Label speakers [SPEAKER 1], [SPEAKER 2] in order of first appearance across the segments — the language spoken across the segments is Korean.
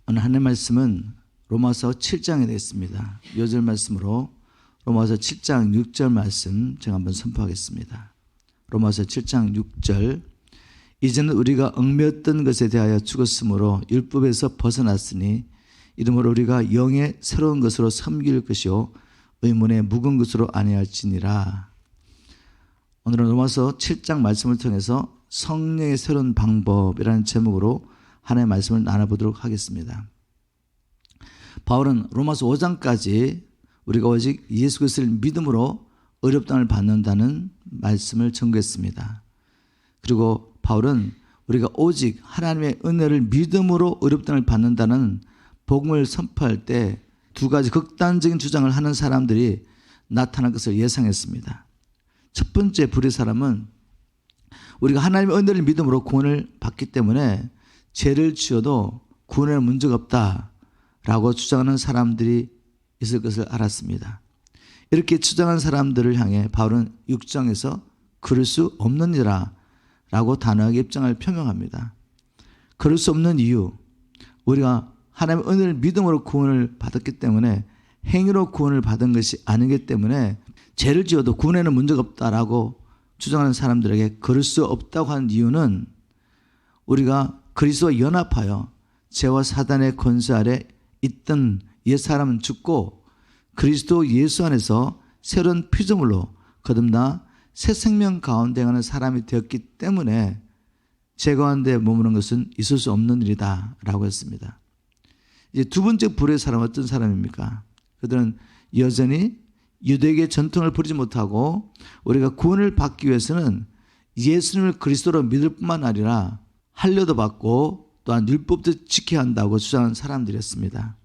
[SPEAKER 1] 오늘 하나님의 말씀은 로마서 7장에 되겠습니다. 요절 말씀으로 로마서 7장 6절 말씀 제가 한번 선포하겠습니다. 로마서 7장 6절 이제는 우리가 얽매였던 것에 대하여 죽었으므로 율법에서 벗어났으니 이러므로 우리가 영의 새로운 것으로 섬길 것이요 의문의 묵은 것으로 아니할지니라. 오늘은 로마서 7장 말씀을 통해서 성령의 새로운 방법이라는 제목으로 하나님의 말씀을 나눠보도록 하겠습니다. 바울은 로마서 5장까지 우리가 오직 예수 그리스도를 믿음으로 의롭다함을 받는다는 말씀을 전거했습니다. 그리고 바울은 우리가 오직 하나님의 은혜를 믿음으로 의롭다함을 받는다는 복음을 선포할 때 두 가지 극단적인 주장을 하는 사람들이 나타날 것을 예상했습니다. 첫 번째 불의 사람은 우리가 하나님의 은혜를 믿음으로 구원을 받기 때문에 죄를 지어도 구원에 문제가 없다라고 주장하는 사람들이 있을 것을 알았습니다. 이렇게 주장한 사람들을 향해 바울은 6장에서 그럴 수 없느니라 라고 단호하게 입장을 표명합니다. 그럴 수 없는 이유, 우리가 하나님의 은혜를 믿음으로 구원을 받았기 때문에 행위로 구원을 받은 것이 아니기 때문에 죄를 지어도 구원에는 문제가 없다라고 주장하는 사람들에게 그럴 수 없다고 하는 이유는 우리가 그리스도와 연합하여 죄와 사단의 권세 아래 있던 옛사람은 죽고 그리스도 예수 안에서 새로운 피조물로 거듭나 새 생명 가운데 행하는 사람이 되었기 때문에 죄 가운데 머무는 것은 있을 수 없는 일이다 라고 했습니다. 이제 두 번째 불의 사람은 어떤 사람입니까? 그들은 여전히 유대계 전통을 버리지 못하고 우리가 구원을 받기 위해서는 예수님을 그리스도로 믿을 뿐만 아니라 할례도 받고 또한 율법도 지켜야 한다고 주장하는 사람들이었습니다.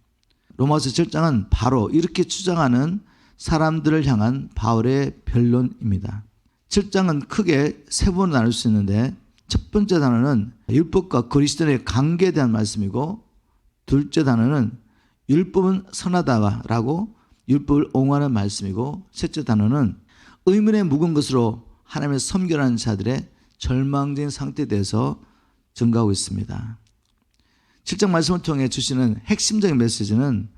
[SPEAKER 1] 로마서 7장은 바로 이렇게 주장하는 사람들을 향한 바울의 변론입니다. 7장은 크게 세 번으로 나눌 수 있는데 첫 번째 단어는 율법과 그리스도의 관계에 대한 말씀이고 둘째 단어는 율법은 선하다라고 율법을 옹호하는 말씀이고 셋째 단어는 의문에 묵은 것으로 하나님의 섬겨라는 자들의 절망적인 상태에 대해서 증거하고 있습니다. 7장 말씀을 통해 주시는 핵심적인 메시지는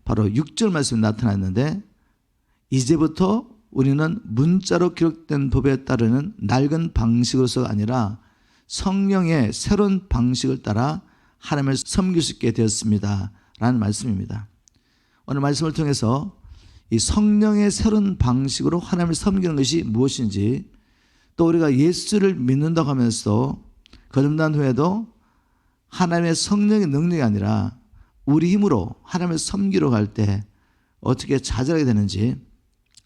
[SPEAKER 1] 바로 6절 말씀이 나타났는데 이제부터 우리는 문자로 기록된 법에 따르는 낡은 방식으로서가 아니라 성령의 새로운 방식을 따라 하나님을 섬길 수 있게 되었습니다 라는 말씀입니다. 오늘 말씀을 통해서 이 성령의 새로운 방식으로 하나님을 섬기는 것이 무엇인지 또 우리가 예수를 믿는다고 하면서 거듭난 후에도 하나님의 성령의 능력이 아니라 우리 힘으로 하나님을 섬기러 갈 때 어떻게 좌절하게 되는지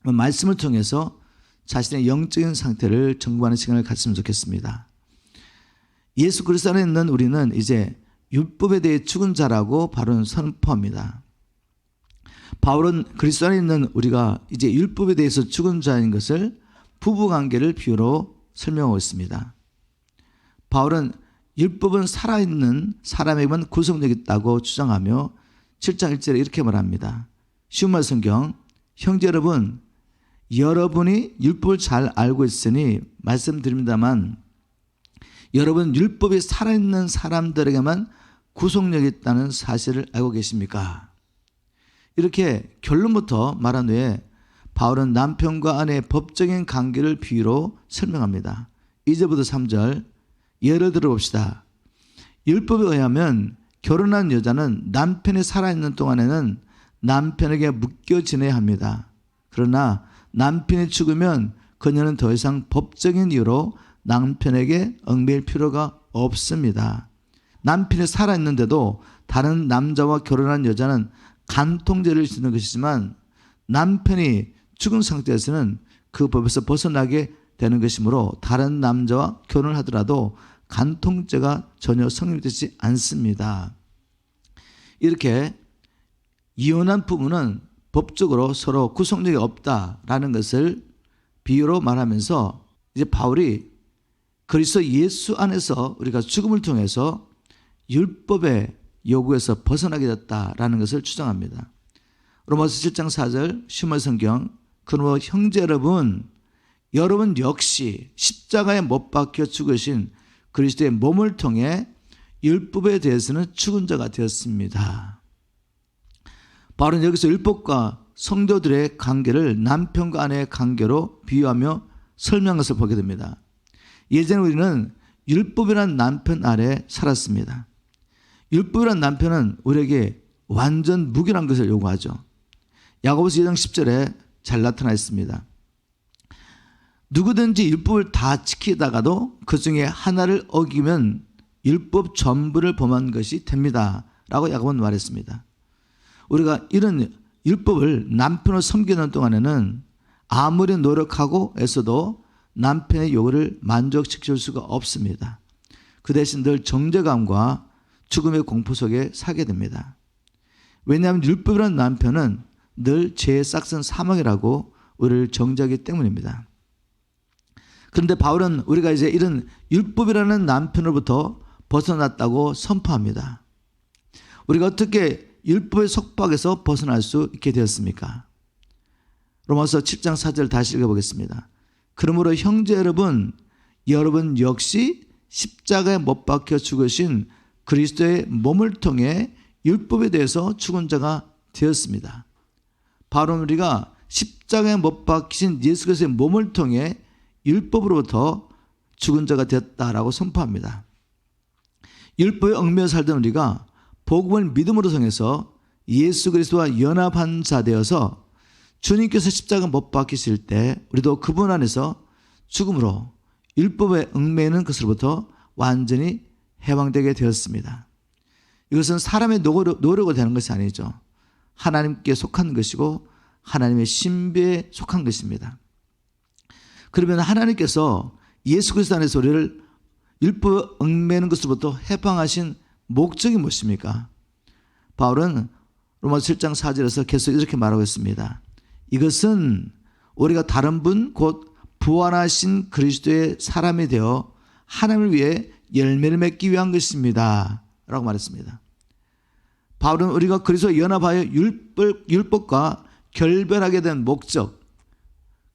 [SPEAKER 1] 말씀을 통해서 자신의 영적인 상태를 점검하는 시간을 갖으면 좋겠습니다. 예수 그리스도 안에 있는 우리는 이제 율법에 대해 죽은 자라고 바울은 선포합니다. 바울은 그리스도 안에 있는 우리가 이제 율법에 대해서 죽은 자인 것을 부부관계를 비유로 설명하고 있습니다. 바울은 율법은 살아있는 사람에게만 구속력이 있다고 주장하며 7장 1절에 이렇게 말합니다. 쉬운말 성경, 형제 여러분, 여러분이 율법을 잘 알고 있으니 말씀드립니다만 여러분 율법이 살아있는 사람들에게만 구속력이 있다는 사실을 알고 계십니까? 이렇게 결론부터 말한 후에 바울은 남편과 아내의 법적인 관계를 비유로 설명합니다. 2절부터 3절 예를 들어봅시다. 율법에 의하면 결혼한 여자는 남편이 살아있는 동안에는 남편에게 묶여 지내야 합니다. 그러나 남편이 죽으면 그녀는 더 이상 법적인 이유로 남편에게 얽매일 필요가 없습니다. 남편이 살아있는데도 다른 남자와 결혼한 여자는 간통죄를 짓는 것이지만 남편이 죽은 상태에서는 그 법에서 벗어나게 되는 것이므로 다른 남자와 결혼을 하더라도 간통죄가 전혀 성립되지 않습니다. 이렇게 이혼한 부부는 법적으로 서로 구속력이 없다라는 것을 비유로 말하면서 이제 바울이 그리스도 예수 안에서 우리가 죽음을 통해서 율법의 요구에서 벗어나게 됐다라는 것을 주장합니다. 로마서 7장 4절 쉬운 성경, 그러므로 형제 여러분 역시 십자가에 못 박혀 죽으신 그리스도의 몸을 통해 율법에 대해서는 죽은 자가 되었습니다. 바울은 여기서 율법과 성도들의 관계를 남편과 아내의 관계로 비유하며 설명한 것을 보게 됩니다. 예전에 우리는 율법이라는 남편 아래 살았습니다. 율법이라는 남편은 우리에게 완전 무결한 것을 요구하죠. 야고보서 2장 10절에 잘 나타나 있습니다. 누구든지 율법을 다 지키다가도 그 중에 하나를 어기면 율법 전부를 범한 것이 됩니다 라고 야고보는 말했습니다. 우리가 이런 율법을 남편을 섬기는 동안에는 아무리 노력하고 애써도 남편의 요구를 만족시킬 수가 없습니다. 그 대신 늘 정죄감과 죽음의 공포 속에 살게 됩니다. 왜냐하면 율법이라는 남편은 늘 죄의 싹슨 사망이라고 우리를 정죄하기 때문입니다. 그런데 바울은 우리가 이제 이런 율법이라는 남편으로부터 벗어났다고 선포합니다. 우리가 어떻게 율법의 속박에서 벗어날 수 있게 되었습니까? 로마서 7장 4절 다시 읽어보겠습니다. 그러므로 형제 여러분 역시 십자가에 못 박혀 죽으신 그리스도의 몸을 통해 율법에 대해서 죽은 자가 되었습니다. 바로 우리가 십자가에 못 박히신 예수 그리스도의 몸을 통해 율법으로부터 죽은 자가 되었다라고 선포합니다. 율법에 얽매여 살던 우리가 복음을 믿음으로 통해서 예수 그리스도와 연합한 자 되어서 주님께서 십자가 못 박히실 때 우리도 그분 안에서 죽음으로 율법에 얽매이는 것으로부터 완전히 해방되게 되었습니다. 이것은 사람의 노력으로 되는 것이 아니죠. 하나님께 속한 것이고 하나님의 신비에 속한 것입니다. 그러면 하나님께서 예수 그리스도 안에서 우리를 율법에 얽매이는 것으로부터 해방하신 목적이 무엇입니까? 바울은 로마서 7장 4절에서 계속 이렇게 말하고 있습니다. 이것은 우리가 다른 분 곧 부활하신 그리스도의 사람이 되어 하나님을 위해 열매를 맺기 위한 것입니다 라고 말했습니다. 바울은 우리가 그리스도와 연합하여 율법과 결별하게 된 목적,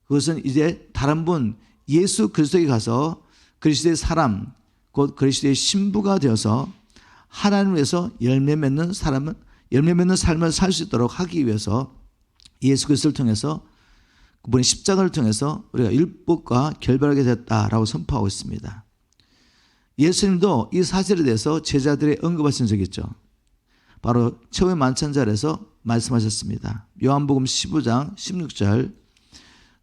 [SPEAKER 1] 그것은 이제 다른 분 예수 그리스도에 가서 그리스도의 사람 곧 그리스도의 신부가 되어서 하나님을 위해서 열매 맺는 삶을 살 수 있도록 하기 위해서 예수 그리스도를 통해서 그분의 십자가를 통해서 우리가 율법과 결별하게 됐다라고 선포하고 있습니다. 예수님도 이 사실에 대해서 제자들의 언급하신 적이 있죠. 바로 최후의 만찬자리에서 말씀하셨습니다. 요한복음 15장 16절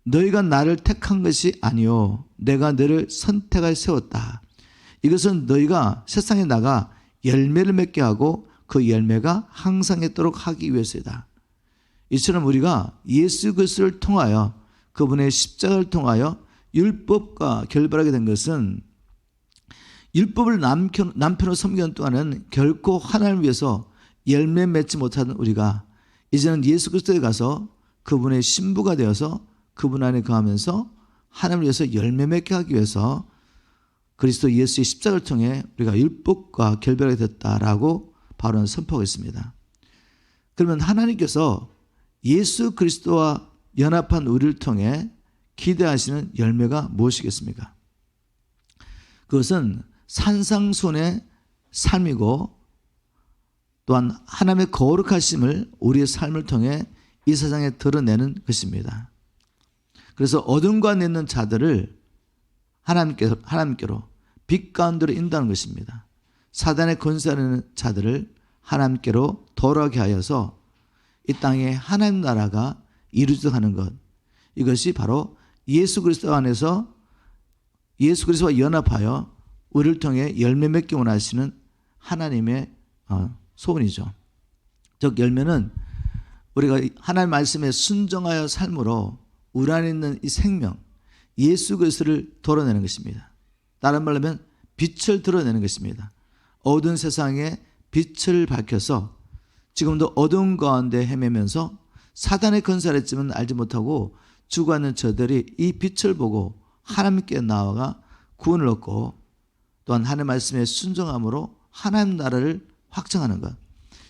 [SPEAKER 1] 너희가 나를 택한 것이 아니요 내가 너를 선택하여 세웠다. 이것은 너희가 세상에 나가 열매를 맺게 하고 그 열매가 항상 있도록 하기 위해서이다. 이처럼 우리가 예수 그리스도를 통하여 그분의 십자가를 통하여 율법과 결별하게 된 것은 율법을 남편으로 섬기는 동안은 결코 하나님을 위해서 열매 맺지 못하던 우리가 이제는 예수 그리스도에 가서 그분의 신부가 되어서 그분 안에 거하면서 하나님을 위해서 열매 맺게 하기 위해서 그리스도 예수의 십자가를 통해 우리가 율법과 결별하게 됐다라고 바울은 선포하고 있습니다. 그러면 하나님께서 예수 그리스도와 연합한 우리를 통해 기대하시는 열매가 무엇이겠습니까? 그것은 산상수훈의 삶이고 또한 하나님의 거룩하심을 우리의 삶을 통해 이 세상에 드러내는 것입니다. 그래서 어둠과 있는 자들을 하나님께로 빛 가운데로 인도하는 것입니다. 사단의 권세하는 자들을 하나님께로 돌아가게 하여서 이 땅에 하나님 나라가 이루어지도록 하는 것, 이것이 바로 예수 그리스도 안에서 예수 그리스도와 연합하여 우리를 통해 열매 맺기 원하시는 하나님의 소원이죠. 즉 열매는 우리가 하나님 말씀에 순종하여 삶으로 우리 안에 있는 이 생명 예수 그리스도를 드러내는 것입니다. 다른 말로 하면 빛을 드러내는 것입니다. 어두운 세상에 빛을 밝혀서 지금도 어두운 가운데 헤매면서 사단의 권세를 했지만 알지 못하고 죽어가는 저들이 이 빛을 보고 하나님께 나아가 구원을 얻고 또한 하나님 말씀에 순종함으로 하나님 나라를 확장하는 것,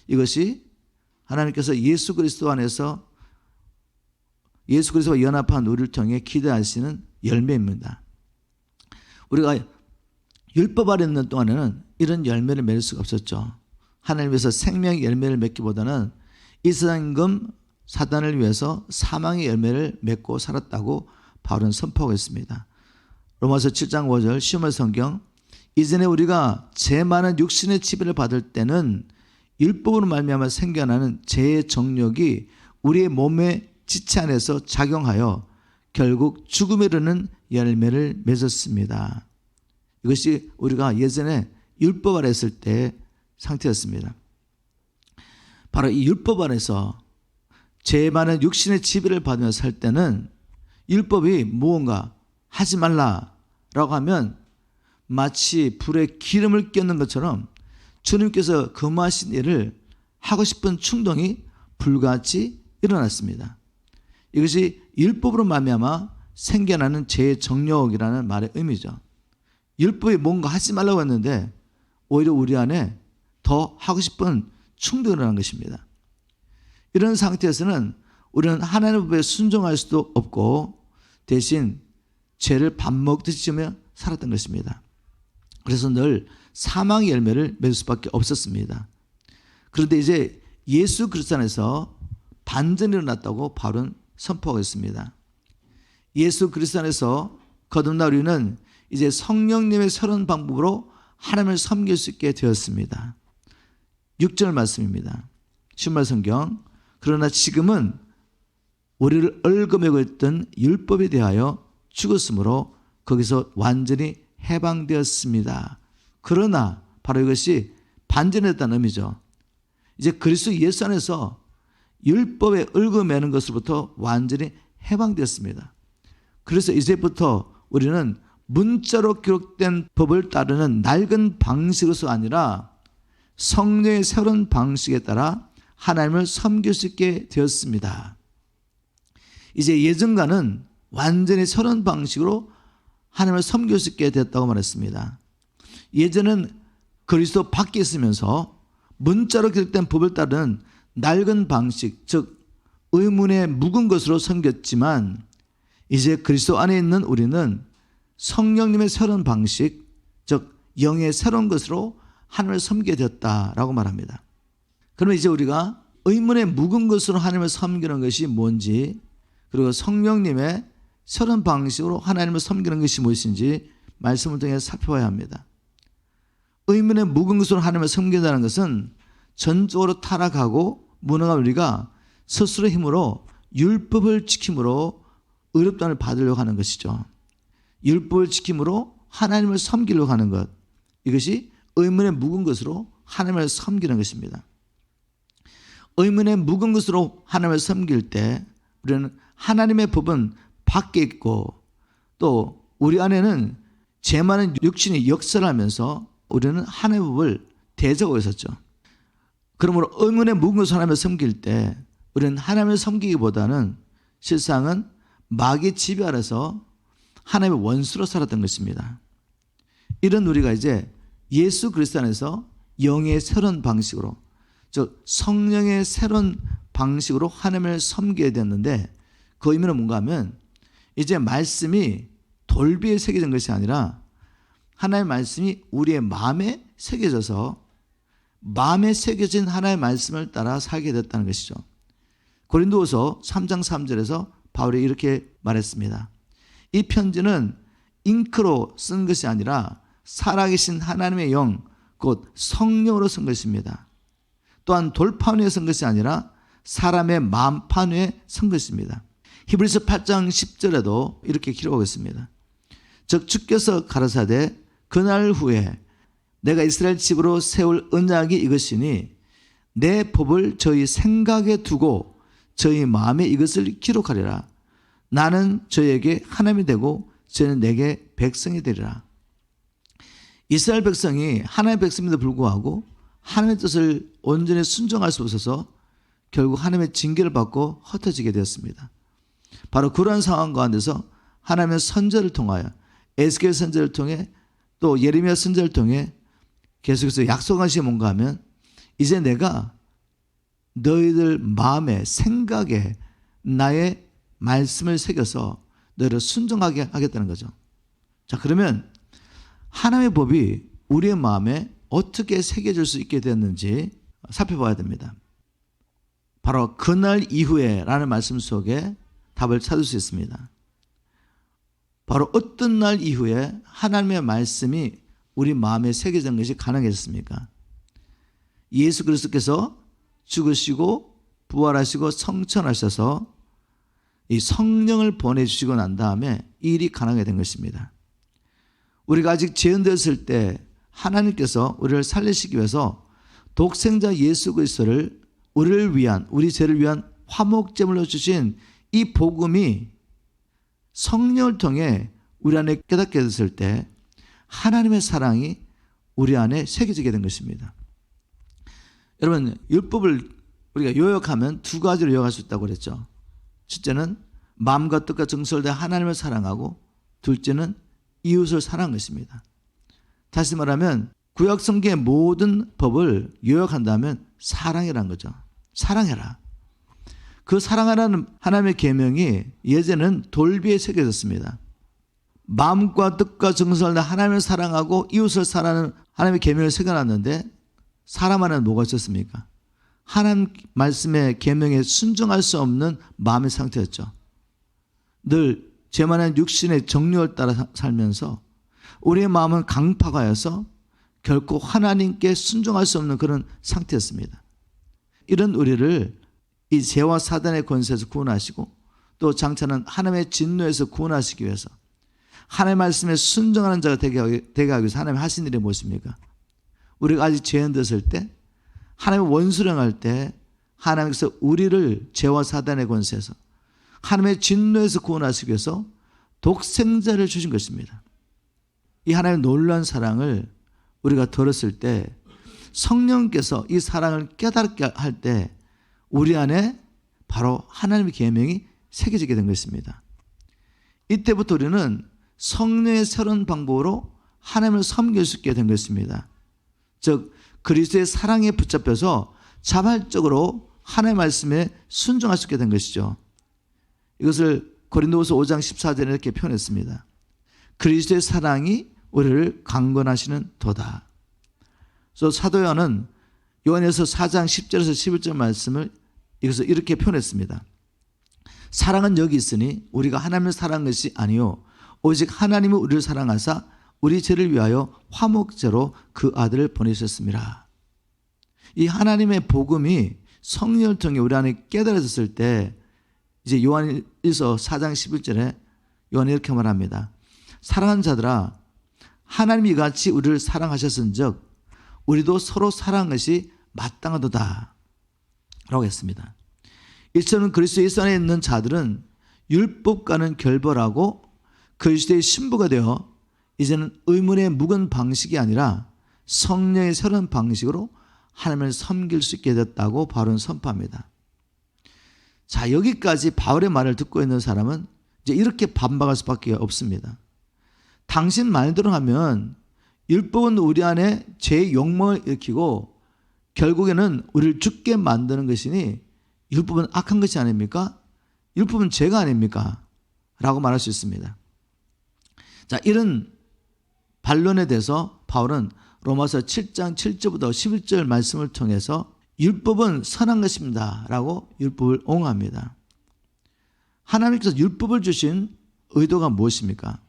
[SPEAKER 1] 이것이 하나님께서 예수 그리스도 안에서 예수 그리스도와 연합한 우리를 통해 기대하시는 열매입니다. 우리가 율법 아래 있는 동안에는 이런 열매를 맺을 수가 없었죠. 하나님 위해서 생명의 열매를 맺기보다는 이 세상금 사단을 위해서 사망의 열매를 맺고 살았다고 바울은 선포하고 있습니다. 로마서 7장 5절 시험의 성경, 이전에 우리가 죄 많은 육신의 지배를 받을 때는 율법으로 말미암아 생겨나는 죄의 정욕이 우리의 몸의 지체 안에서 작용하여 결국 죽음에 이르는 열매를 맺었습니다. 이것이 우리가 예전에 율법 아래 있을 때 상태였습니다. 바로 이 율법 안에서 죄 많은 육신의 지배를 받으며 살 때는 율법이 무언가 하지 말라라고 하면 마치 불에 기름을 껴는 것처럼 주님께서 금하신 일을 하고 싶은 충동이 불같이 일어났습니다. 이것이 율법으로 말미암아 생겨나는 죄의 정욕이라는 말의 의미죠. 율법이 뭔가 하지 말라고 했는데 오히려 우리 안에 더 하고 싶은 충동이 일어난 것입니다. 이런 상태에서는 우리는 하나님의 법에 순종할 수도 없고 대신 죄를 밥 먹듯이 지으며 살았던 것입니다. 그래서 늘 사망의 열매를 맺을 수밖에 없었습니다. 그런데 이제 예수 그리스도 안에서 반전이 일어났다고 바울은 선포하고 있습니다. 예수 그리스도 안에서 거듭난 우리는 이제 성령님의 새로운 방법으로 하나님을 섬길 수 있게 되었습니다. 6절 말씀입니다. 신발 성경, 그러나 지금은 우리를 얽어매고 있던 율법에 대하여 죽었으므로 거기서 완전히 해방되었습니다. 그러나 바로 이것이 반전했다는 의미죠. 이제 그리스도 예수 안에서 율법에 얽어매는 것으로부터 완전히 해방되었습니다. 그래서 이제부터 우리는 문자로 기록된 법을 따르는 낡은 방식으로서 아니라 성령의 새로운 방식에 따라 하나님을 섬길 수 있게 되었습니다. 이제 예전과는 완전히 새로운 방식으로 하나님을 섬길 수 있게 됐다고 말했습니다. 예전은 그리스도 밖에 있으면서 문자로 기록된 법을 따르는 낡은 방식, 즉 의문에 묵은 것으로 섬겼지만 이제 그리스도 안에 있는 우리는 성령님의 새로운 방식, 즉 영의 새로운 것으로 하나님을 섬기게 되었다라고 말합니다. 그러면 이제 우리가 의문에 묵은 것으로 하나님을 섬기는 것이 뭔지, 그리고 성령님의 새로운 방식으로 하나님을 섬기는 것이 무엇인지 말씀을 통해 살펴봐야 합니다. 의문에 묵은 것으로 하나님을 섬긴다는 것은 전적으로 타락하고 무능한 우리가 스스로 힘으로 율법을 지킴으로 의롭다함을 받으려고 하는 것이죠. 율법을 지킴으로 하나님을 섬기려고 하는 것, 이것이 의문에 묵은 것으로 하나님을 섬기는 것입니다. 의문에 묵은 것으로 하나님을 섬길 때 우리는 하나님의 법은 밖에 있고 또 우리 안에는 죄 많은 육신이 역사를 하면서 우리는 하나님의 법을 대적하고 있었죠. 그러므로 의문에 묵은 것으로 하나님을 섬길 때 우리는 하나님을 섬기기보다는 실상은 마귀의 지배 아래서 하나님의 원수로 살았던 것입니다. 이런 우리가 이제 예수 그리스도 안에서 영의 새로운 방식으로, 즉 성령의 새로운 방식으로 하나님을 섬기게 됐는데 그 의미는 뭔가 하면 이제 말씀이 돌비에 새겨진 것이 아니라 하나님의 말씀이 우리의 마음에 새겨져서 마음에 새겨진 하나님의 말씀을 따라 살게 됐다는 것이죠. 고린도후서 3장 3절에서 바울이 이렇게 말했습니다. 이 편지는 잉크로 쓴 것이 아니라 살아계신 하나님의 영, 곧 성령으로 쓴 것입니다. 또한 돌판 위에 쓴 것이 아니라 사람의 마음판 위에 쓴 것입니다. 히브리서 8장 10절에도 이렇게 기록하고 있습니다. 즉 주께서 가라사대 그날 후에 내가 이스라엘 집으로 세울 언약이 이것이니 내 법을 저희 생각에 두고 저희 마음에 이것을 기록하리라. 나는 저에게 하나님이 되고 저는 내게 백성이 되리라. 이스라엘 백성이 하나님의 백성임에도 불구하고 하나님의 뜻을 온전히 순종할 수 없어서 결국 하나님의 징계를 받고 흩어지게 되었습니다. 바로 그러한 상황 가운데서 하나님의 선지자를 통하여 에스겔 선지자를 통해 또 예레미야 선지자를 통해 계속해서 약속하신 뭔가 하면 이제 내가 너희들 마음에 생각에 나의 말씀을 새겨서 너희를 순종하게 하겠다는 거죠. 자, 그러면 하나님의 법이 우리의 마음에 어떻게 새겨질 수 있게 됐는지 살펴봐야 됩니다. 바로 그날 이후에 라는 말씀 속에 답을 찾을 수 있습니다. 바로 어떤 날 이후에 하나님의 말씀이 우리 마음에 새겨진 것이 가능했습니까? 예수 그리스도께서 죽으시고 부활하시고 성천하셔서 이 성령을 보내주시고 난 다음에 이 일이 가능하게 된 것입니다. 우리가 아직 죄인되었을 때 하나님께서 우리를 살리시기 위해서 독생자 예수 그리스도를 우리를 위한, 우리 죄를 위한 화목제물로 주신 이 복음이 성령을 통해 우리 안에 깨닫게 됐을 때 하나님의 사랑이 우리 안에 새겨지게 된 것입니다. 여러분, 율법을 우리가 요약하면 두 가지로 요약할 수 있다고 그랬죠. 첫째는 마음과 뜻과 정서를 다해 하나님을 사랑하고, 둘째는 이웃을 사랑하는 것입니다. 다시 말하면 구약 성경의 모든 법을 요약한다면 사랑이라는 거죠. 사랑해라. 그 사랑하라는 하나님의 계명이 예전에는 돌비에 새겨졌습니다. 마음과 뜻과 정서를 다해 하나님을 사랑하고 이웃을 사랑하는 하나님의 계명을 새겨놨는데 사람 안에는 뭐가 있었습니까? 하나님 말씀의 계명에 순종할 수 없는 마음의 상태였죠. 늘 죄만한 육신의 정욕을 따라 살면서 우리의 마음은 강팍하여서 결코 하나님께 순종할 수 없는 그런 상태였습니다. 이런 우리를 이 죄와 사단의 권세에서 구원하시고 또 장차는 하나님의 진노에서 구원하시기 위해서 하나님의 말씀에 순종하는 자가 되게 하기 위해서 하나님이 하신 일이 무엇입니까? 우리가 아직 죄인 됐을 때 하나님의 원수령 할 때 하나님께서 우리를 죄와 사단의 권세에서 하나님의 진노에서 구원하시기 위해서 독생자를 주신 것입니다. 이 하나님의 놀라운 사랑을 우리가 들었을 때 성령께서 이 사랑을 깨닫게 할 때 우리 안에 바로 하나님의 계명이 새겨지게 된 것입니다. 이때부터 우리는 성령의 새로운 방법으로 하나님을 섬길 수 있게 된 것입니다. 즉 그리스도의 사랑에 붙잡혀서 자발적으로 하나님의 말씀에 순종할 수 있게 된 것이죠. 이것을 고린도후서 5장 14절에 이렇게 표현했습니다. 그리스도의 사랑이 우리를 강건하시는 도다. 그래서 사도 요한은 요한에서 4장 10절에서 11절 말씀을 이것을 이렇게 표현했습니다. 사랑은 여기 있으니 우리가 하나님을 사랑한 것이 아니요 오직 하나님은 우리를 사랑하사 우리 죄를 위하여 화목제로 그 아들을 보내셨습니다. 이 하나님의 복음이 성령을 통해 우리 안에 깨달아졌을 때 이제 요한일서 4장 11절에 요한이 이렇게 말합니다. 사랑하는 자들아 하나님이 같이 우리를 사랑하셨은즉 우리도 서로 사랑한 것이 마땅하도다 라고 했습니다. 이처럼 그리스도 예수 안에 있는 자들은 율법과는 결별하고 그리스도의 신부가 되어 이제는 의문의 묵은 방식이 아니라 성령의 새로운 방식으로 하나님을 섬길 수 있게 됐다고 바울은 선포합니다. 자, 여기까지 바울의 말을 듣고 있는 사람은 이제 이렇게 반박할 수밖에 없습니다. 당신 말대로 하면 율법은 우리 안에 죄의 욕망을 일으키고 결국에는 우리를 죽게 만드는 것이니 율법은 악한 것이 아닙니까? 율법은 죄가 아닙니까? 라고 말할 수 있습니다. 자, 이런 반론에 대해서 바울은 로마서 7장 7절부터 11절 말씀을 통해서 율법은 선한 것입니다 라고 율법을 옹호합니다. 하나님께서 율법을 주신 의도가 무엇입니까?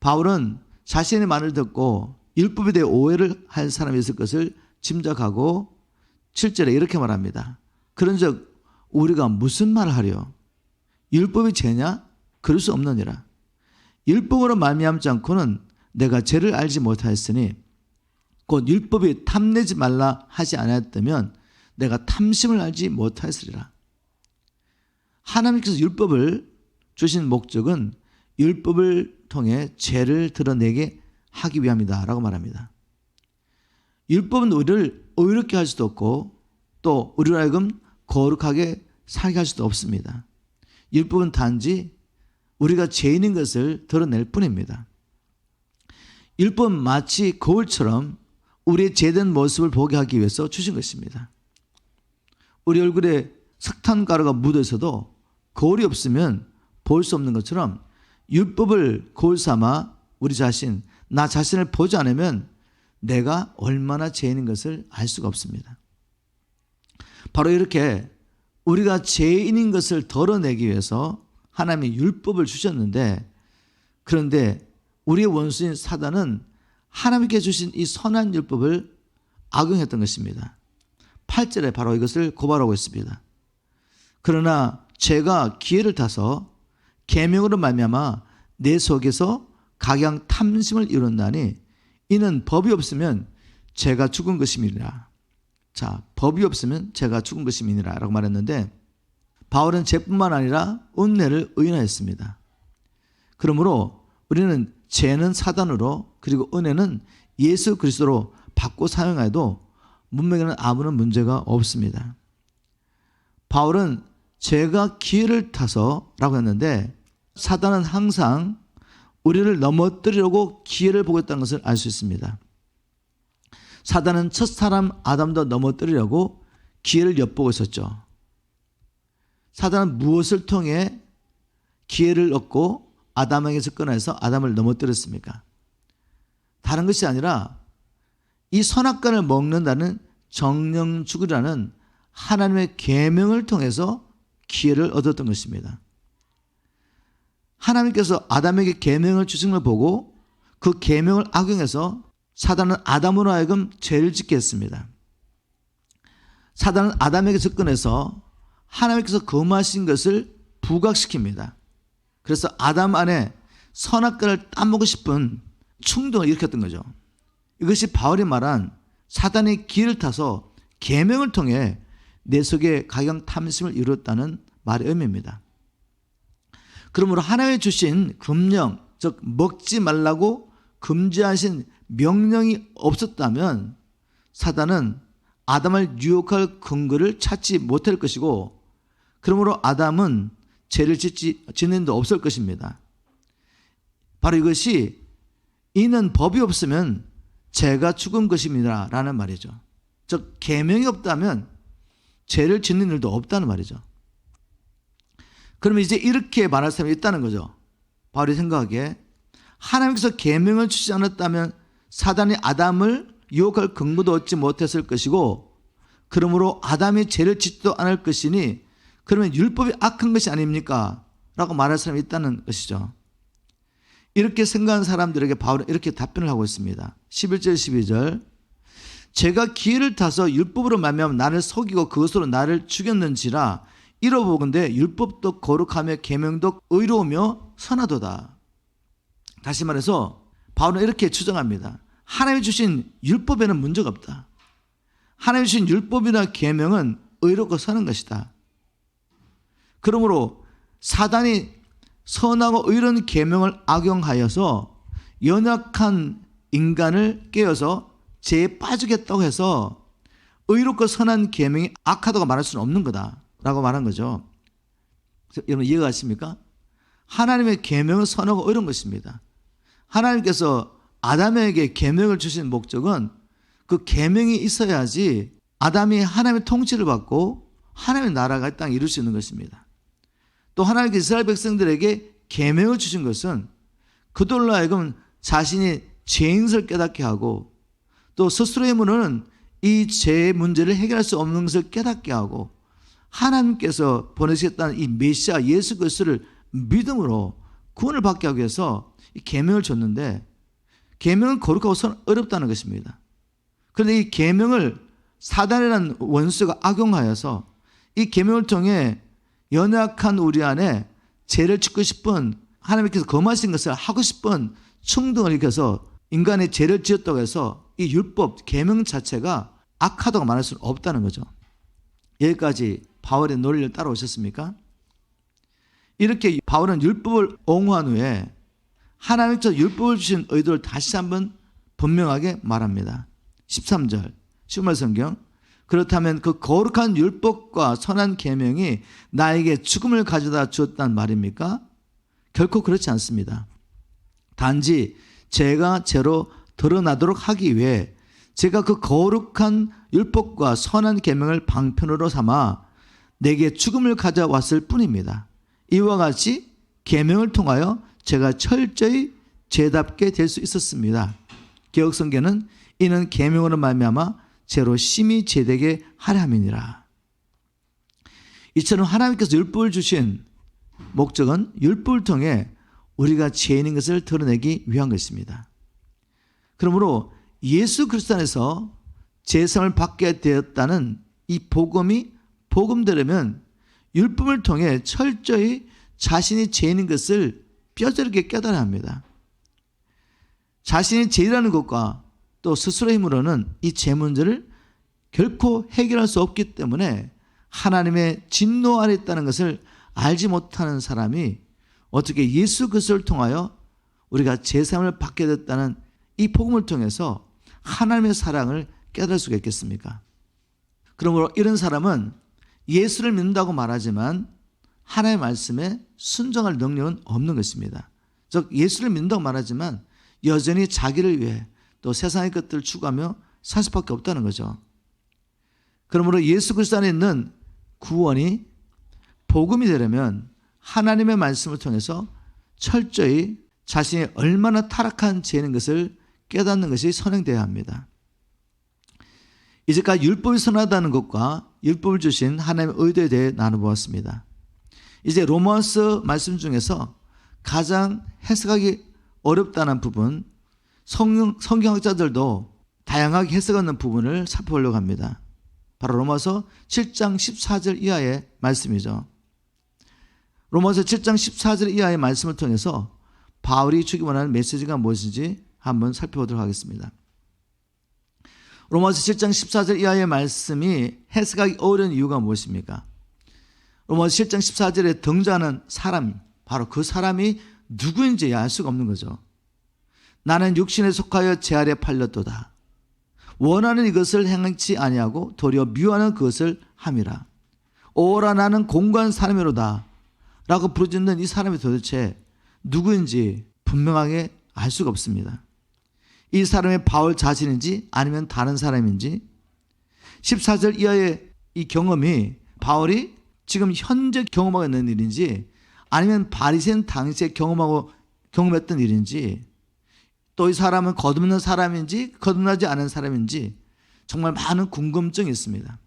[SPEAKER 1] 바울은 자신의 말을 듣고 율법에 대해 오해를 할 사람이 있을 것을 짐작하고 7절에 이렇게 말합니다. 그런즉 우리가 무슨 말을 하려? 율법이 죄냐? 그럴 수 없느니라. 율법으로 말미암지 않고는 내가 죄를 알지 못하였으니 곧 율법이 탐내지 말라 하지 않았다면 내가 탐심을 알지 못하였으리라. 하나님께서 율법을 주신 목적은 율법을 통해 죄를 드러내게 하기 위함이다 라고 말합니다. 율법은 우리를 의롭게 할 수도 없고 또 우리로 하여금 거룩하게 살게 할 수도 없습니다. 율법은 단지 우리가 죄인인 것을 드러낼 뿐입니다. 율법은 마치 거울처럼 우리의 죄된 모습을 보게 하기 위해서 주신 것입니다. 우리 얼굴에 석탄가루가 묻어 있어도 거울이 없으면 볼 수 없는 것처럼 율법을 거울 삼아 우리 자신, 나 자신을 보지 않으면 내가 얼마나 죄인인 것을 알 수가 없습니다. 바로 이렇게 우리가 죄인인 것을 덜어내기 위해서 하나님이 율법을 주셨는데, 그런데 우리의 원수인 사단은 하나님께 주신 이 선한 율법을 악용했던 것입니다. 8절에 바로 이것을 고발하고 있습니다. 그러나 죄가 기회를 타서 계명으로 말미암아 내 속에서 각양 탐심을 이룬다니 이는 법이 없으면 죄가 죽은 것임이니라. 자, 법이 없으면 죄가 죽은 것임이니라 라고 말했는데, 바울은 죄뿐만 아니라 은혜를 의인하였습니다. 그러므로 우리는 죄는 사단으로, 그리고 은혜는 예수 그리스도로 바꿔 사용해도 문맥에는 아무런 문제가 없습니다. 바울은 죄가 기회를 타서 라고 했는데, 사단은 항상 우리를 넘어뜨리려고 기회를 보고 있다는 것을 알 수 있습니다. 사단은 첫사람 아담도 넘어뜨리려고 기회를 엿보고 있었죠. 사단은 무엇을 통해 기회를 얻고 아담에게서 꺼내서 아담을 넘어뜨렸습니까? 다른 것이 아니라 이 선악과를 먹는다는 정령죽이라는 하나님의 계명을 통해서 기회를 얻었던 것입니다. 하나님께서 아담에게 계명을 주신 걸 보고 그 계명을 악용해서 사단은 아담으로 하여금 죄를 짓게 했습니다. 사단은 아담에게 접근해서 하나님께서 금하신 것을 부각시킵니다. 그래서 아담 안에 선악과를 따먹고 싶은 충동을 일으켰던 거죠. 이것이 바울이 말한 사단의 기회를 타서 계명을 통해 내 속에 각양 탐심을 이루었다는 말의 의미입니다. 그러므로 하나님이 주신 금령, 즉 먹지 말라고 금지하신 명령이 없었다면 사단은 아담을 유혹할 근거를 찾지 못할 것이고, 그러므로 아담은 죄를 짓는 데 없을 것입니다. 바로 이것이 이는 법이 없으면 죄가 죽은 것입니다 라는 말이죠. 즉 계명이 없다면 죄를 짓는 일도 없다는 말이죠. 그러면 이제 이렇게 말할 사람이 있다는 거죠. 바울이 생각하기에 하나님께서 계명을 주지 않았다면 사단이 아담을 유혹할 근거도 얻지 못했을 것이고, 그러므로 아담이 죄를 짓지도 않을 것이니 그러면 율법이 악한 것이 아닙니까? 라고 말할 사람이 있다는 것이죠. 이렇게 생각하는 사람들에게 바울은 이렇게 답변을 하고 있습니다. 11절 12절 제가 기회를 타서 율법으로 말미암아 나를 속이고 그것으로 나를 죽였는지라 이러보건대 율법도 거룩하며 계명도 의로우며 선하도다. 다시 말해서 바울은 이렇게 추정합니다. 하나님이 주신 율법에는 문제가 없다. 하나님이 주신 율법이나 계명은 의롭고 선한 것이다. 그러므로 사단이 선하고 의로운 계명을 악용하여서 연약한 인간을 깨어서 죄에 빠지겠다고 해서 의롭고 선한 계명이 악하다고 말할 수는 없는 거다라고 말한 거죠. 여러분 이해가 가십니까? 하나님의 계명은 선하고 의로운 것입니다. 하나님께서 아담에게 계명을 주신 목적은 그 계명이 있어야지 아담이 하나님의 통치를 받고 하나님의 나라가 이 땅에 이룰 수 있는 것입니다. 또 하나님께서 이스라엘 백성들에게 계명을 주신 것은 그들로 하여금 자신이 죄인을 깨닫게 하고 또 스스로의 힘으로는 이 죄의 문제를 해결할 수 없는 것을 깨닫게 하고 하나님께서 보내셨다는 이 메시아 예수 그리스도를 믿음으로 구원을 받게 하기 위해서 이 계명을 줬는데, 계명은 거룩하고 어렵다는 것입니다. 그런데 이 계명을 사단이라는 원수가 악용하여서 이 계명을 통해 연약한 우리 안에 죄를 짓고 싶은, 하나님께서 금하신 것을 하고 싶은 충동을 일으켜서 인간의 죄를 지었다고 해서 이 율법, 계명 자체가 악하다고 말할 수는 없다는 거죠. 여기까지 바울의 논리를 따라오셨습니까? 이렇게 바울은 율법을 옹호한 후에 하나님께서 율법을 주신 의도를 다시 한번 분명하게 말합니다. 13절 시우말 성경 그렇다면 그 거룩한 율법과 선한 계명이 나에게 죽음을 가져다 주었단 말입니까? 결코 그렇지 않습니다. 단지 죄가 죄로 드러나도록 하기 위해 제가 그 거룩한 율법과 선한 계명을 방편으로 삼아 내게 죽음을 가져왔을 뿐입니다. 이와 같이 계명을 통하여 제가 철저히 죄답게 될 수 있었습니다. 개혁성경은 이는 계명으로 말미암아 죄로 심히 죄되게 하려 함이니라. 이처럼 하나님께서 율법을 주신 목적은 율법을 통해 우리가 죄인인 것을 드러내기 위한 것입니다. 그러므로 예수 그리스도 안에서 죄사함을 받게 되었다는 이 복음이 복음되려면 율법을 통해 철저히 자신이 죄인인 것을 뼈저리게 깨달아야 합니다. 자신이 죄인이라는 것과 또 스스로의 힘으로는 이 죄 문제를 결코 해결할 수 없기 때문에 하나님의 진노 아래 있다는 것을 알지 못하는 사람이 어떻게 예수 그리스도를 통하여 우리가 죄사함을 받게 됐다는 이 복음을 통해서 하나님의 사랑을 깨달을 수가 있겠습니까? 그러므로 이런 사람은 예수를 믿는다고 말하지만 하나님의 말씀에 순종할 능력은 없는 것입니다. 즉 예수를 믿는다고 말하지만 여전히 자기를 위해 또 세상의 것들을 추구하며 살 수밖에 없다는 거죠. 그러므로 예수 그리스도 안에 있는 구원이 복음이 되려면 하나님의 말씀을 통해서 철저히 자신이 얼마나 타락한 죄인 것을 깨닫는 것이 선행되어야 합니다. 이제까지 율법이 선하다는 것과 율법을 주신 하나님의 의도에 대해 나눠보았습니다. 이제 로마서 말씀 중에서 가장 해석하기 어렵다는 부분, 성경학자들도 다양하게 해석하는 부분을 살펴보려고 합니다. 바로 로마서 7장 14절 이하의 말씀이죠. 로마서 7장 14절 이하의 말씀을 통해서 바울이 주기 원하는 메시지가 무엇인지 한번 살펴보도록 하겠습니다. 로마서 7장 14절 이하의 말씀이 해석하기 어려운 이유가 무엇입니까? 로마서 7장 14절에 등장하는 사람, 바로 그 사람이 누구인지 알 수가 없는 거죠. 나는 육신에 속하여 제 아래 팔렸도다. 원하는 이것을 행치 아니하고 도리어 미워하는 그것을 함이라. 오라 나는 공고한 사람이로다 라고 부르짖는 이 사람이 도대체 누구인지 분명하게 알 수가 없습니다. 이 사람이 바울 자신인지 아니면 다른 사람인지, 14절 이하의 이 경험이 바울이 지금 현재 경험하고 있는 일인지 아니면 바리새인 당시에 경험했던 일인지, 또 이 사람은 거듭난 사람인지 거듭나지 않은 사람인지 정말 많은 궁금증이 있습니다.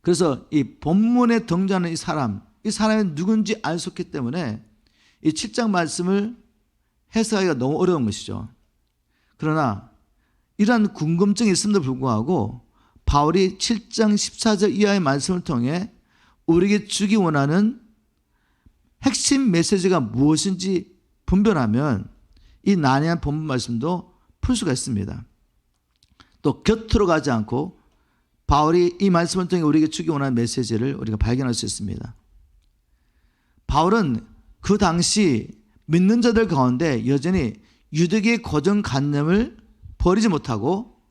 [SPEAKER 1] 그래서 이 본문에 등장하는 이 사람이 누군지 알 수 없기 때문에 이 7장 말씀을 해석하기가 너무 어려운 것이죠. 그러나 이러한 궁금증이 있음에도 불구하고 바울이 7장 14절 이하의 말씀을 통해 우리에게 주기 원하는 핵심 메시지가 무엇인지 분별하면 이 난해한 본문 말씀도 풀 수가 있습니다. 또 곁으로 가지 않고 바울이 이 말씀을 통해 우리에게 주기 원하는 메시지를 우리가 발견할 수 있습니다. 바울은 그 당시 믿는 자들 가운데 여전히 유대계의 고정관념을 버리지 못하고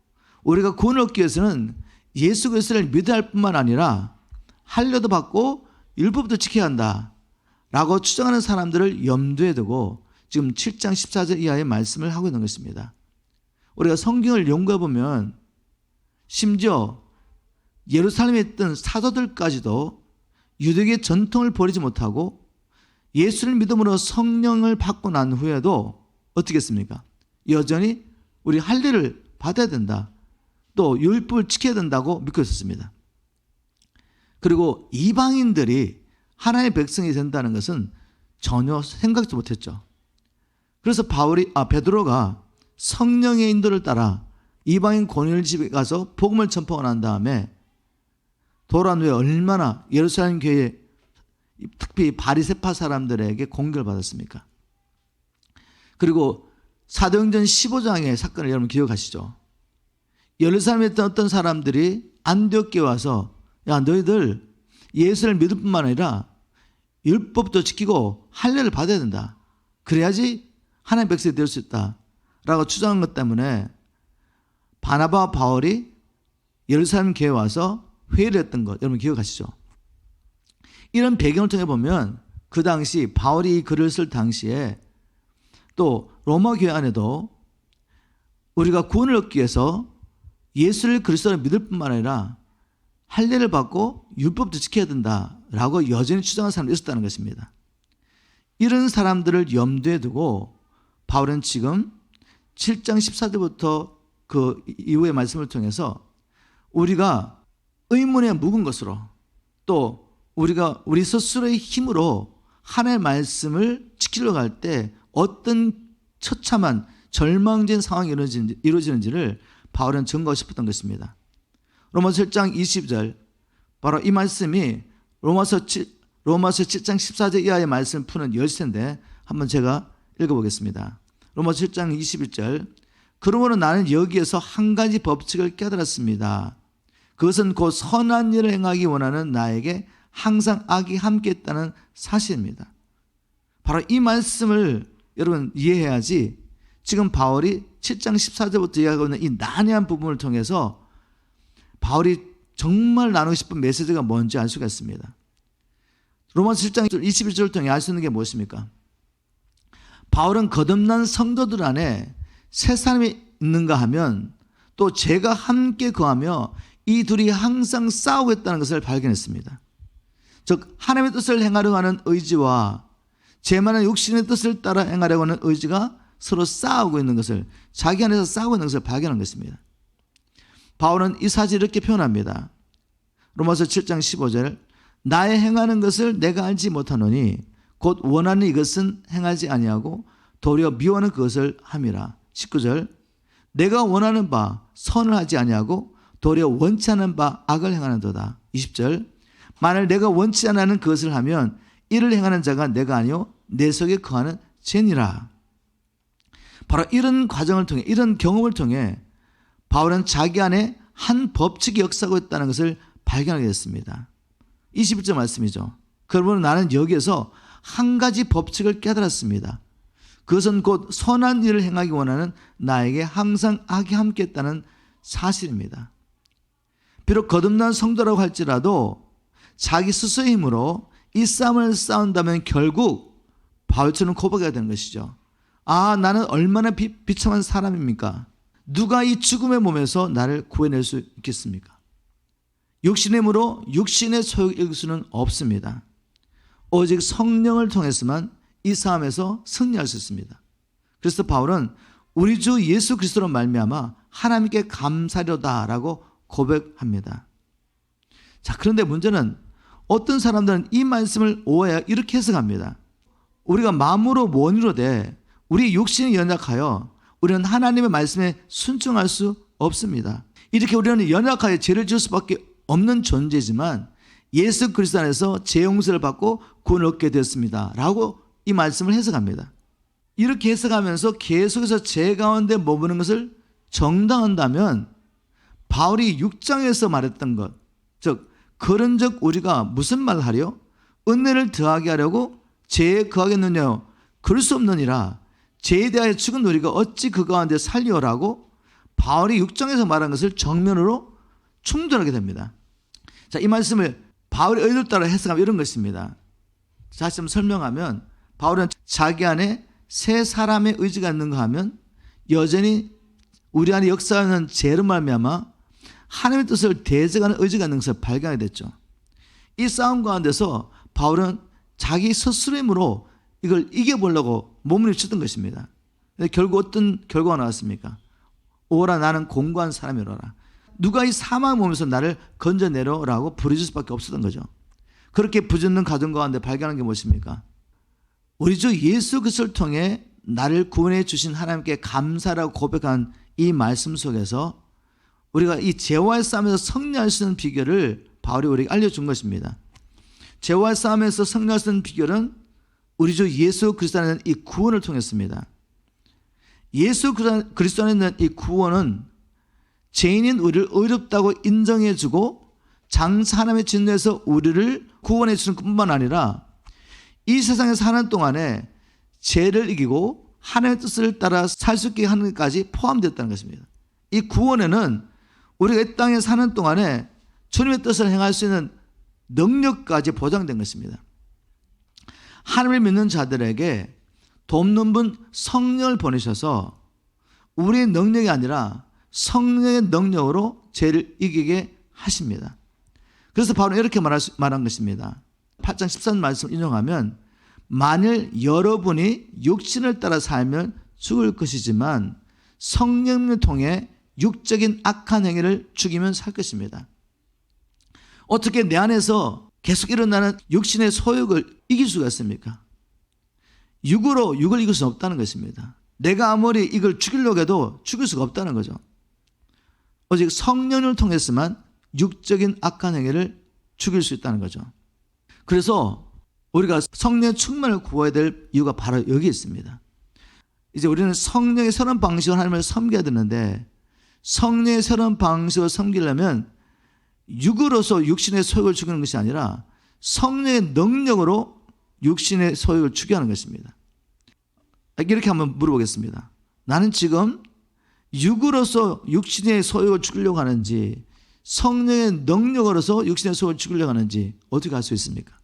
[SPEAKER 1] 우리가 구원을 얻기 위해서는 예수 그리스도를 믿어야 할 뿐만 아니라 할례도 받고 율법도 지켜야 한다 라고 주장하는 사람들을 염두에 두고 지금 7장 14절 이하의 말씀을 하고 있는 것입니다. 우리가 성경을 연구해 보면 심지어 예루살렘에 있던 사도들까지도 유대계의 전통을 버리지 못하고 예수를 믿음으로 성령을 받고 난 후에도 어떻게 했습니까? 여전히 우리 할례를 받아야 된다. 또 율법을 지켜야 된다고 믿고 있었습니다. 그리고 이방인들이 하나님의 백성이 된다는 것은 전혀 생각도 못했죠. 그래서 베드로가 성령의 인도를 따라 이방인 고넬 집에 가서 복음을 전파하고 난 다음에 돌아온 후에 얼마나 예루살렘 교회 특히 바리새파 사람들에게 공격을 받았습니까? 그리고 사도행전 15장의 사건을 여러분 기억하시죠? 예루살렘에 있던 어떤 사람들이 안디옥에 와서 야 너희들 예수를 믿을 뿐만 아니라 율법도 지키고 할례를 받아야 된다. 그래야지 하나님의 백성이 될 수 있다 라고 주장한 것 때문에 바나바와 바울이 예루살렘 교회에 와서 회의를 했던 것 여러분 기억하시죠? 이런 배경을 통해 보면 그 당시 바울이 이 글을 쓸 당시에 또 로마 교회 안에도 우리가 구원을 얻기 위해서 예수를 그리스도를 믿을 뿐만 아니라 할례를 받고 율법도 지켜야 된다라고 여전히 주장하는 사람이 있었다는 것입니다. 이런 사람들을 염두에 두고 바울은 지금 7장 14절부터 그 이후의 말씀을 통해서 우리가 의문에 묵은 것으로 또 우리가 우리 스스로의 힘으로 하나님의 말씀을 지키려고 할 때 어떤 처참한 절망적인 상황이 이루어지는지를 바울은 증거하고 싶었던 것입니다. 로마서 7장 20절, 바로 이 말씀이 로마서 7장 14절 이하의 말씀을 푸는 열쇠인데 한번 제가 읽어보겠습니다. 로마서 7장 21절, 그러므로 나는 여기에서 한 가지 법칙을 깨달았습니다. 그것은 곧 선한 일을 행하기 원하는 나에게 항상 악이 함께했다는 사실입니다. 바로 이 말씀을 여러분 이해해야지 지금 바울이 7장 14절부터 이야기하고 있는 이 난해한 부분을 통해서 바울이 정말 나누고 싶은 메시지가 뭔지 알 수가 있습니다. 로마서 7장 21절을 통해 알 수 있는 게 무엇입니까? 바울은 거듭난 성도들 안에 새 사람이 있는가 하면 또 죄가 함께 거하며 이 둘이 항상 싸우고 있다는 것을 발견했습니다. 즉 하나님의 뜻을 행하려고 하는 의지와 죄만한 욕심의 뜻을 따라 행하려고 하는 의지가 서로 싸우고 있는 것을, 자기 안에서 싸우고 있는 것을 발견한 것입니다. 바울은 이 사실을 이렇게 표현합니다. 로마서 7장 15절, 나의 행하는 것을 내가 알지 못하노니 곧 원하는 이것은 행하지 아니하고 도리어 미워하는 그것을 함이라. 19절, 내가 원하는 바 선을 하지 아니하고 도리어 원치 않는 바 악을 행하는도다. 20절, 만일 내가 원치 않는 그것을 하면 이를 행하는 자가 내가 아니요 내 속에 거하는 죄니라. 바로 이런 과정을 통해, 이런 경험을 통해 바울은 자기 안에 한 법칙이 역사하고 있다는 것을 발견하게 됐습니다. 21절 말씀이죠. 그러므로 나는 여기에서 한 가지 법칙을 깨달았습니다. 그것은 곧 선한 일을 행하기 원하는 나에게 항상 악이 함께했다는 사실입니다. 비록 거듭난 성도라고 할지라도 자기 스스로의 힘으로 이 싸움을 싸운다면 결국 바울처럼 고백해야 되는 것이죠. 아, 나는 얼마나 비참한 사람입니까? 누가 이 죽음의 몸에서 나를 구해낼 수 있겠습니까? 육신의 힘으로 육신의 소욕을 이길 수는 없습니다. 오직 성령을 통해서만 이 싸움에서 승리할 수 있습니다. 그래서 바울은 우리 주 예수 그리스도로 말미암아 하나님께 감사하려다라고 고백합니다. 자, 그런데 문제는 어떤 사람들은 이 말씀을 오해하여 이렇게 해석합니다. 우리가 마음으로 원으로 돼 우리 육신이 연약하여 우리는 하나님의 말씀에 순종할 수 없습니다. 이렇게 우리는 연약하여 죄를 지을 수밖에 없는 존재지만 예수 그리스도 안에서 죄 용서를 받고 구원을 얻게 되었습니다 라고 이 말씀을 해석합니다. 이렇게 해석하면서 계속해서 죄 가운데 머무는 것을 정당한다면 바울이 6장에서 말했던 것, 즉 그런즉 우리가 무슨 말을 하려? 은혜를 더하게 하려고 죄에 거하겠느냐? 그럴 수 없느니라. 죄에 대하여 죽은 우리가 어찌 그 가운데 살리오라고 바울이 6장에서 말한 것을 정면으로 충돌하게 됩니다. 자, 이 말씀을 바울의 의도를 따라 해석하면 이런 것입니다. 다시 좀 설명하면 바울은 자기 안에 새 사람의 의지가 있는가 하면 여전히 우리 안에 역사하는 죄로 말미암아 하나님의 뜻을 대적하는 의지가 있는 것을 발견하게 됐죠. 이 싸움 가운데서 바울은 자기 스스로의 힘으로 이걸 이겨보려고 몸을 쳤던 것입니다. 근데 결국 어떤 결과가 나왔습니까? 오라 나는 공고한 사람이로라. 누가 이 사망의 몸에서 나를 건져내려라고 부르실 수밖에 없었던 거죠. 그렇게 부짓는 가정 가운데 발견한 게 무엇입니까? 우리 주 예수 그리스도를 통해 나를 구원해 주신 하나님께 감사라고 고백한 이 말씀 속에서 우리가 이 죄와의 싸움에서 승리할 수 있는 비결을 바울이 우리에게 알려준 것입니다. 죄와의 싸움에서 승리할 수 있는 비결은 우리 주 예수 그리스도 안에 있는 이 구원을 통했습니다. 예수 그리스도 안에 있는 이 구원은 죄인인 우리를 의롭다고 인정해주고 장차 하나님의 진노에서 우리를 구원해 주는 것뿐만 아니라 이 세상에 사는 동안에 죄를 이기고 하나님의 뜻을 따라 살 수 있게 하는 것까지 포함되었다는 것입니다. 이 구원에는 우리가 이 땅에 사는 동안에 주님의 뜻을 행할 수 있는 능력까지 보장된 것입니다. 하나님을 믿는 자들에게 돕는 분 성령을 보내셔서 우리의 능력이 아니라 성령의 능력으로 죄를 이기게 하십니다. 그래서 바로 이렇게 말한 것입니다. 8장 13절 말씀을 인용하면 만일 여러분이 육신을 따라 살면 죽을 것이지만 성령을 통해 육적인 악한 행위를 죽이면 살 것입니다. 어떻게 내 안에서 계속 일어나는 육신의 소욕을 이길 수가 있습니까? 육으로 육을 이길 수 없다는 것입니다. 내가 아무리 이걸 죽이려고 해도 죽일 수가 없다는 거죠. 오직 성령을 통해서만 육적인 악한 행위를 죽일 수 있다는 거죠. 그래서 우리가 성령의 충만을 구해야 될 이유가 바로 여기 있습니다. 이제 우리는 성령의 새로운 방식으로 하나님을 섬겨야 되는데, 성령의 새로운 방식으로 섬기려면 육으로서 육신의 소욕을 죽이는 것이 아니라 성령의 능력으로 육신의 소욕을 죽여야 하는 것입니다. 이렇게 한번 물어보겠습니다. 나는 지금 육으로서 육신의 소욕을 죽이려고 하는지 성령의 능력으로서 육신의 소욕을 죽이려고 하는지 어떻게 알 수 있습니까?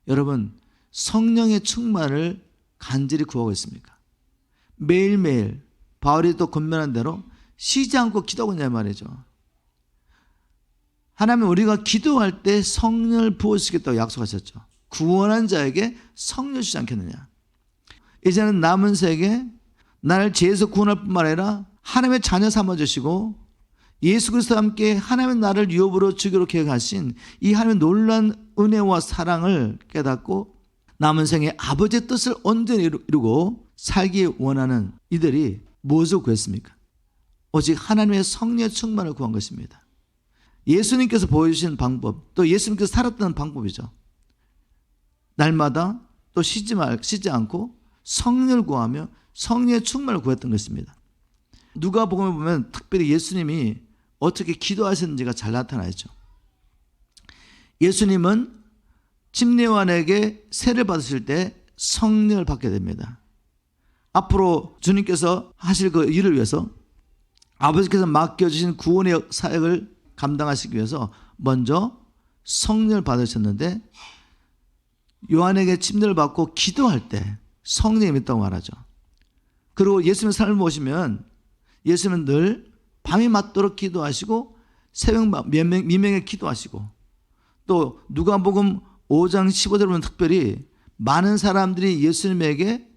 [SPEAKER 1] 여러분, 성령의 충만을 간절히 구하고 있습니까? 매일매일 바울이 또 권면한 대로 쉬지 않고 기도하고 있냐 말이죠. 하나님은 우리가 기도할 때 성령을 부어주시겠다고 약속하셨죠. 구원한 자에게 성령 주지 않겠느냐. 이제는 남은 세계 나를 죄에서 구원할 뿐만 아니라 하나님의 자녀 삼아주시고 예수 그리스도와 함께 하나님의 나를 유업으로 주기로 계획하신 이 하나님의 놀라운 은혜와 사랑을 깨닫고 남은 생에 아버지의 뜻을 온전히 이루고 살기 원하는 이들이 무엇을 구했습니까? 오직 하나님의 성령의 충만을 구한 것입니다. 예수님께서 보여주신 방법, 또 예수님께서 살았던 방법이죠. 날마다 또 쉬지 않고 성령을 구하며 성령의 충만을 구했던 것입니다. 누가복음에 보면 특별히 예수님이 어떻게 기도하셨는지가 잘 나타나 있죠. 예수님은 침례요한에게 세를 받으실 때 성령을 받게 됩니다. 앞으로 주님께서 하실 그 일을 위해서 아버지께서 맡겨주신 구원의 사역을 감당하시기 위해서 먼저 성령을 받으셨는데, 요한에게 침례를 받고 기도할 때 성령이 있다고 말하죠. 그리고 예수님의 삶을 보시면 예수님은 늘 밤이 맞도록 기도하시고 새벽 미명에 기도하시고, 또 누가복음 5장 15절을 보면 특별히 많은 사람들이 예수님에게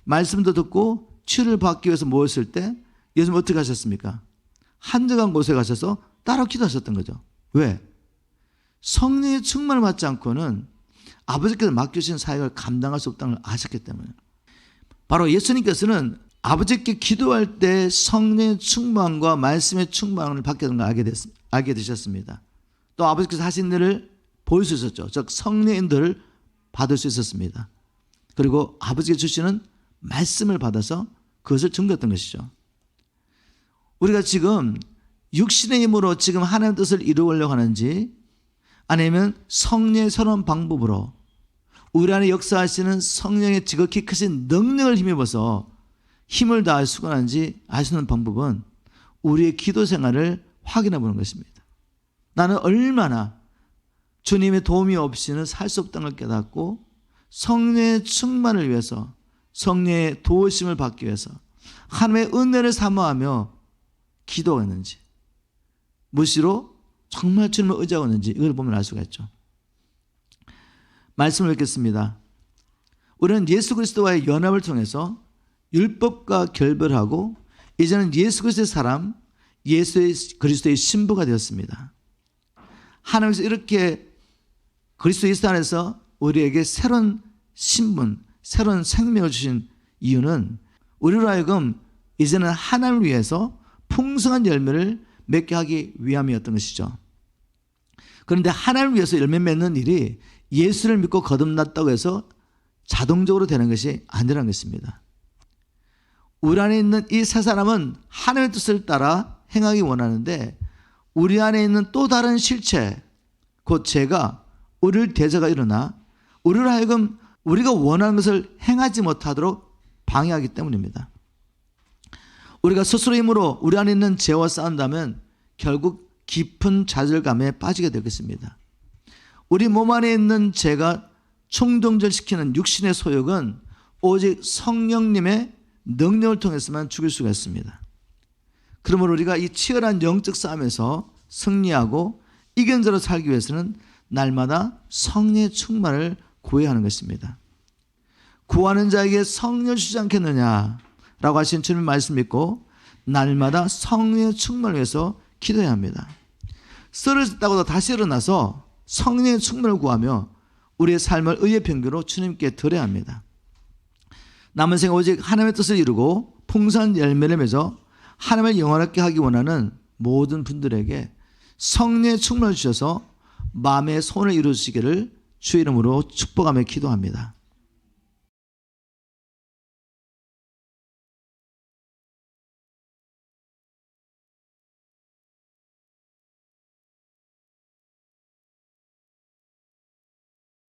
[SPEAKER 1] 말씀도 듣고 치유를 받기 위해서 모였을 때 예수님 어떻게 하셨습니까? 한적한 곳에 가셔서 따로 기도하셨던 거죠. 왜? 성령의 충만을 받지 않고는 아버지께서 맡겨주신 사역을 감당할 수 없다는 걸 아셨기 때문에. 바로 예수님께서는 아버지께 기도할 때 성령의 충만과 말씀의 충만을 받게 된 걸 알게 되셨습니다. 또 아버지께서 하신 일을 보일 수 있었죠. 즉 성령의 인도를 받을 수 있었습니다. 그리고 아버지께 주시는 말씀을 받아서 그것을 증거했던 것이죠. 우리가 지금 육신의 힘으로 지금 하나님의 뜻을 이루려고 하는지, 아니면 성령의 새로운 방법으로 우리 안에 역사하시는 성령의 지극히 크신 능력을 힘입어서 힘을 다할 수가 하는지 알 수 있는 방법은 우리의 기도 생활을 확인해 보는 것입니다. 나는 얼마나 주님의 도움이 없이는 살 수 없다는 걸 깨닫고 성령의 충만을 위해서, 성령의 도우심을 받기 위해서 하나님의 은혜를 사모하며 기도했는지, 무시로 정말 주님을 의지하고 있는지 이걸 보면 알 수가 있죠. 말씀을 읽겠습니다. 우리는 예수 그리스도와의 연합을 통해서 율법과 결별하고 이제는 예수 그리스도의 사람, 예수 그리스도의 신부가 되었습니다. 하나님께서 이렇게 그리스도 예수 안에서 우리에게 새로운 신분, 새로운 생명을 주신 이유는 우리로 하여금 이제는 하나님을 위해서 풍성한 열매를 맺게 하기 위함이었던 것이죠. 그런데 하나님을 위해서 열매 맺는 일이 예수를 믿고 거듭났다고 해서 자동적으로 되는 것이 아니라는 것입니다. 우리 안에 있는 이 세 사람은 하나님의 뜻을 따라 행하기 원하는데, 우리 안에 있는 또 다른 실체, 곧 죄가 우리를 대적하여 일어나 우리로 하여금 우리가 원하는 것을 행하지 못하도록 방해하기 때문입니다. 우리가 스스로 힘으로 우리 안에 있는 죄와 싸운다면 결국 깊은 좌절감에 빠지게 되겠습니다. 우리 몸 안에 있는 죄가 충동절시키는 육신의 소욕은 오직 성령님의 능력을 통해서만 죽일 수가 있습니다. 그러므로 우리가 이 치열한 영적 싸움에서 승리하고 이긴 자로 살기 위해서는 날마다 성령의 충만을 구해야 하는 것입니다. 구하는 자에게 성령을 주지 않겠느냐? 라고 하신 주님 말씀 믿고 날마다 성령의 충만을 위해서 기도해야 합니다. 쓰러졌다고도 다시 일어나서 성령의 충만을 구하며 우리의 삶을 의의 평균으로 주님께 드려야 합니다. 남은 생에 오직 하나님의 뜻을 이루고 풍성한 열매를 맺어 하나님을 영원하게 하기 원하는 모든 분들에게 성령의 충만을 주셔서 마음의 소원을 이루시기를 주의 이름으로 축복하며 기도합니다.